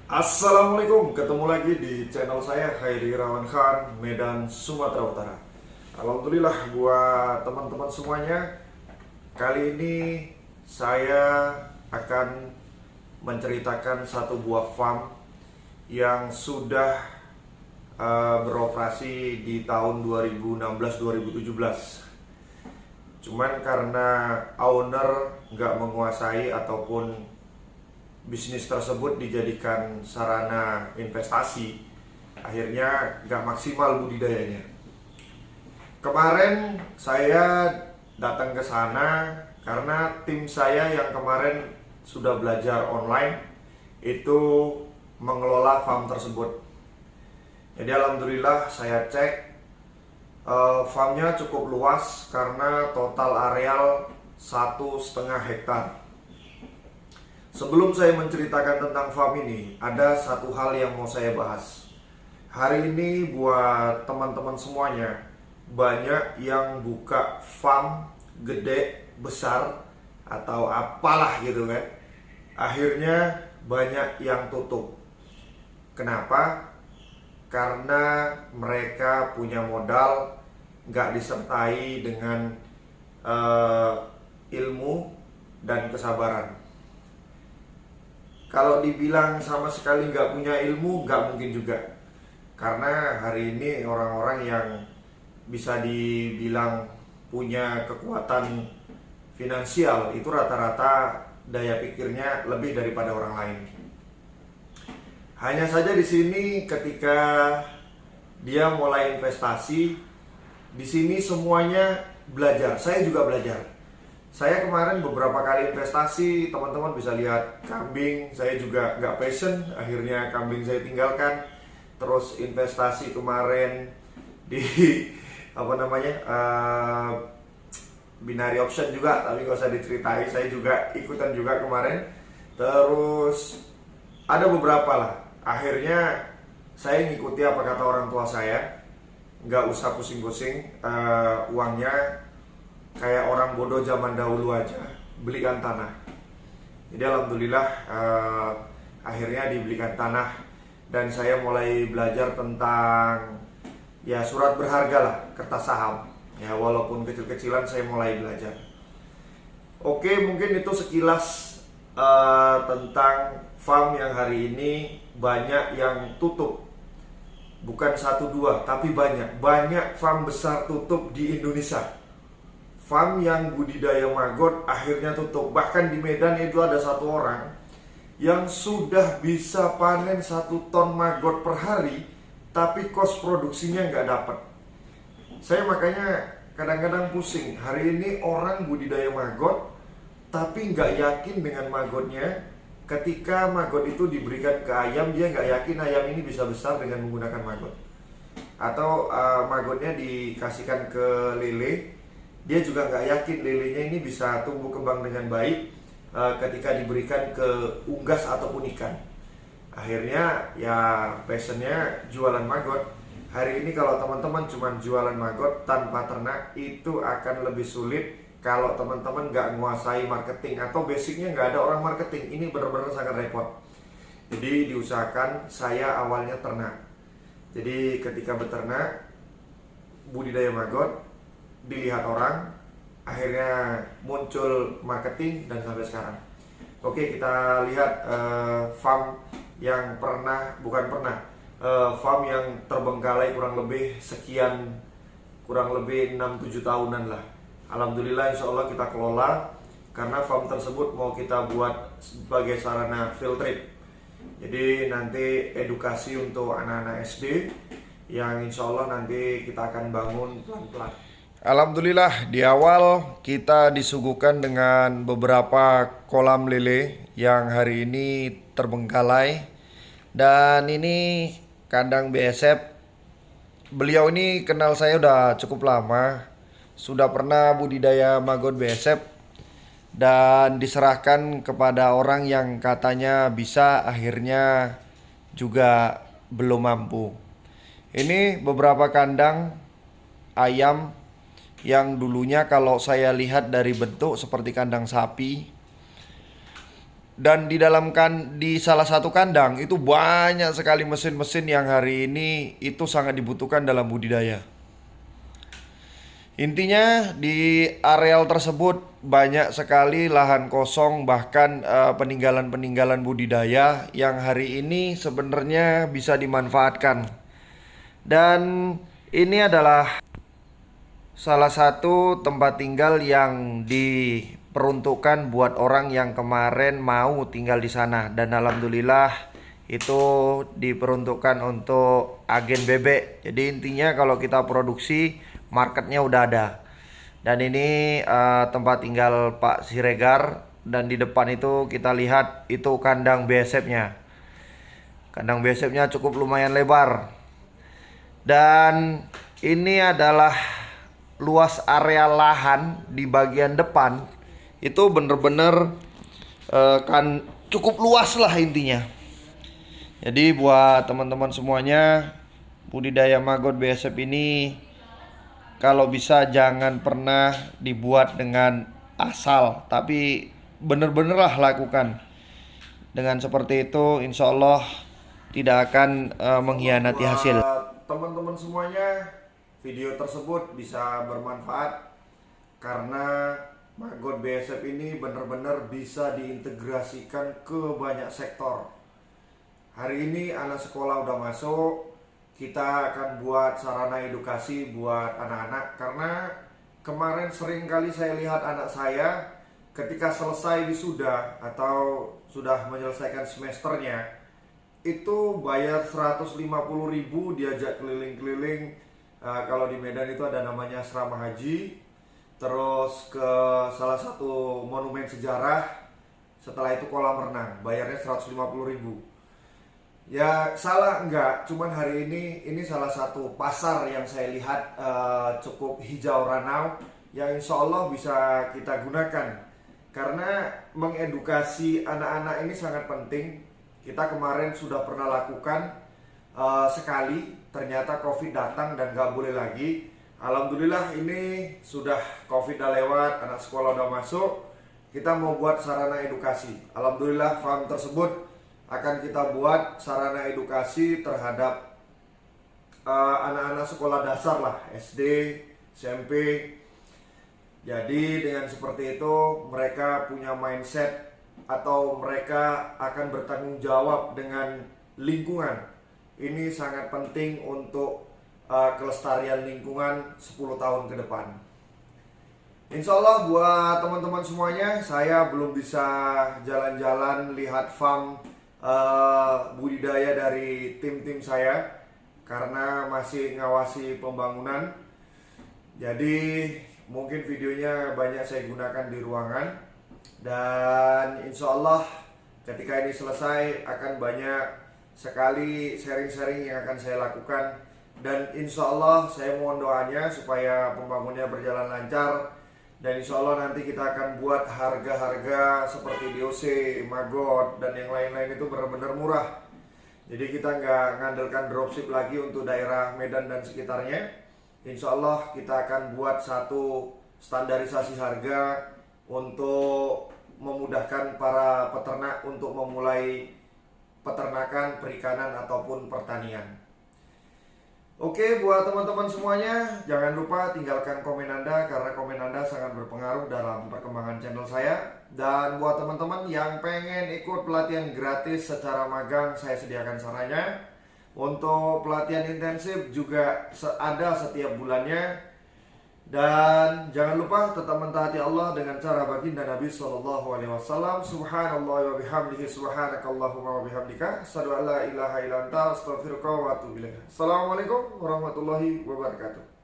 Assalamualaikum, ketemu lagi di channel saya Khairi Irawan Khan, Medan, Sumatera Utara. Alhamdulillah buat teman-teman semuanya. Kali ini saya akan menceritakan satu buah farm yang sudah beroperasi di tahun 2016-2017. Cuman karena owner nggak menguasai ataupun bisnis tersebut dijadikan sarana investasi, akhirnya nggak maksimal budidayanya. Kemarin saya datang ke sana karena tim saya yang kemarin sudah belajar online itu mengelola farm tersebut. Jadi alhamdulillah saya cek, farmnya cukup luas karena total areal 1,5 hektar. Sebelum saya menceritakan tentang farm ini, ada satu hal yang mau saya bahas. Hari ini buat teman-teman semuanya, banyak yang buka farm gede, besar, atau apalah gitu kan. Akhirnya banyak yang tutup. Kenapa? Karena mereka punya modal, nggak disertai dengan ilmu dan kesabaran. Kalau dibilang sama sekali nggak punya ilmu, nggak mungkin juga. Karena hari ini orang-orang yang bisa dibilang punya kekuatan finansial itu rata-rata daya pikirnya lebih daripada orang lain. Hanya saja di sini ketika dia mulai investasi, di sini semuanya belajar. Saya juga belajar. Saya kemarin beberapa kali investasi, teman-teman bisa lihat kambing, saya juga nggak passion, akhirnya kambing saya tinggalkan. Terus investasi kemarin di binary option juga, tapi nggak usah diceritain, saya juga ikutan juga kemarin. Terus ada beberapa lah, akhirnya saya ngikuti apa kata orang tua saya, nggak usah pusing-pusing, uangnya kayak orang bodoh zaman dahulu aja, belikan tanah. Jadi alhamdulillah akhirnya dibelikan tanah dan saya mulai belajar tentang ya surat berharga lah, kertas saham. Ya walaupun kecil-kecilan saya mulai belajar. Oke, mungkin itu sekilas tentang farm yang hari ini banyak yang tutup. Bukan satu dua, tapi banyak farm besar tutup di Indonesia. Farm yang budidaya maggot akhirnya tutup. Bahkan di Medan itu ada satu orang yang sudah bisa panen 1 ton maggot per hari, tapi kos produksinya nggak dapat. Saya makanya kadang-kadang pusing. Hari ini orang budidaya maggot, tapi nggak yakin dengan maggotnya. Ketika maggot itu diberikan ke ayam, dia nggak yakin ayam ini bisa besar dengan menggunakan maggot. Atau maggotnya dikasihkan ke lele, dia juga nggak yakin lelenya ini bisa tumbuh kembang dengan baik ketika diberikan ke unggas ataupun ikan. Akhirnya ya passionnya jualan maggot. Hari ini kalau teman-teman cuma jualan maggot tanpa ternak, itu akan lebih sulit kalau teman-teman nggak menguasai marketing atau basicnya nggak ada orang marketing. Ini benar-benar sangat repot. Jadi diusahakan, saya awalnya ternak. Jadi ketika beternak, budidaya maggot, dilihat orang, akhirnya muncul marketing dan sampai sekarang. Oke, kita lihat farm yang farm yang terbengkalai kurang lebih 6-7 tahunan lah. Alhamdulillah insya Allah kita kelola, karena farm tersebut mau kita buat sebagai sarana field trip. Jadi nanti edukasi untuk anak-anak SD yang insya Allah nanti kita akan bangun pelan-pelan. Alhamdulillah di awal kita disuguhkan dengan beberapa kolam lele yang hari ini terbengkalai. Dan ini kandang BSF. Beliau ini kenal saya udah cukup lama, sudah pernah budidaya maggot BSF dan diserahkan kepada orang yang katanya bisa, akhirnya juga belum mampu. Ini beberapa kandang ayam yang dulunya kalau saya lihat dari bentuk seperti kandang sapi. Dan di salah satu kandang itu banyak sekali mesin-mesin yang hari ini itu sangat dibutuhkan dalam budidaya. Intinya di areal tersebut banyak sekali lahan kosong, bahkan peninggalan-peninggalan budidaya yang hari ini sebenarnya bisa dimanfaatkan. Dan ini adalah salah satu tempat tinggal yang diperuntukkan buat orang yang kemarin mau tinggal di sana. Dan alhamdulillah itu diperuntukkan untuk agen bebek. Jadi intinya kalau kita produksi, marketnya udah ada. Dan ini tempat tinggal Pak Siregar. Dan di depan itu kita lihat itu kandang BSF-nya. Kandang BSF-nya cukup lumayan lebar. Dan ini adalah luas area lahan di bagian depan. Itu bener-bener kan cukup luas lah intinya. Jadi buat teman-teman semuanya, budidaya maggot BSF ini kalau bisa jangan pernah dibuat dengan asal, tapi bener-bener lah lakukan. Dengan seperti itu insya Allah tidak akan mengkhianati hasil. Teman-teman semuanya, video tersebut bisa bermanfaat karena maggot BSF ini benar-benar bisa diintegrasikan ke banyak sektor. Hari ini anak sekolah udah masuk, kita akan buat sarana edukasi buat anak-anak. Karena kemarin sering kali saya lihat anak saya ketika selesai wisuda atau sudah menyelesaikan semesternya, itu bayar 150.000 diajak keliling-keliling. Kalau di Medan itu ada namanya asrama haji, terus ke salah satu monumen sejarah, setelah itu kolam renang, bayarnya 150.000. Ya salah enggak, cuman hari ini salah satu pasar yang saya lihat cukup hijau ranau, yang insya Allah bisa kita gunakan. Karena mengedukasi anak-anak ini sangat penting. Kita kemarin sudah pernah lakukan sekali, ternyata COVID datang dan gak boleh lagi. Alhamdulillah ini sudah COVID udah lewat, anak sekolah udah masuk, kita mau buat sarana edukasi. Alhamdulillah farm tersebut akan kita buat sarana edukasi terhadap anak-anak sekolah dasar lah, SD, SMP. Jadi dengan seperti itu mereka punya mindset atau mereka akan bertanggung jawab dengan lingkungan. Ini sangat penting untuk kelestarian lingkungan 10 tahun ke depan. Insya Allah buat teman-teman semuanya, saya belum bisa jalan-jalan lihat farm budidaya dari tim-tim saya karena masih ngawasi pembangunan. Jadi mungkin videonya banyak saya gunakan di ruangan. Dan insya Allah ketika ini selesai akan banyak sekali sharing-sharing yang akan saya lakukan. Dan insya Allah saya mohon doanya supaya pembangunannya berjalan lancar. Dan insya Allah nanti kita akan buat harga-harga seperti DOC, maggot, dan yang lain-lain itu benar-benar murah. Jadi kita nggak ngandalkan dropship lagi untuk daerah Medan dan sekitarnya. Insya Allah kita akan buat satu standarisasi harga untuk memudahkan para peternak untuk memulai peternakan, perikanan, ataupun pertanian. Oke, buat teman-teman semuanya, jangan lupa tinggalkan komen Anda karena komen Anda sangat berpengaruh dalam perkembangan channel saya. Dan buat teman-teman yang pengen ikut pelatihan gratis secara magang, saya sediakan sarannya. Untuk pelatihan intensif juga ada setiap bulannya. Dan jangan lupa tetap mentaati Allah dengan cara baginda Nabi SAW. Subhanallah wa bihamdihi, subhanakallahumma wa bihamdika, asyhadu an la ilaha illa anta, astaghfiruka wa atubu ilaik. Assalamualaikum warahmatullahi wabarakatuh.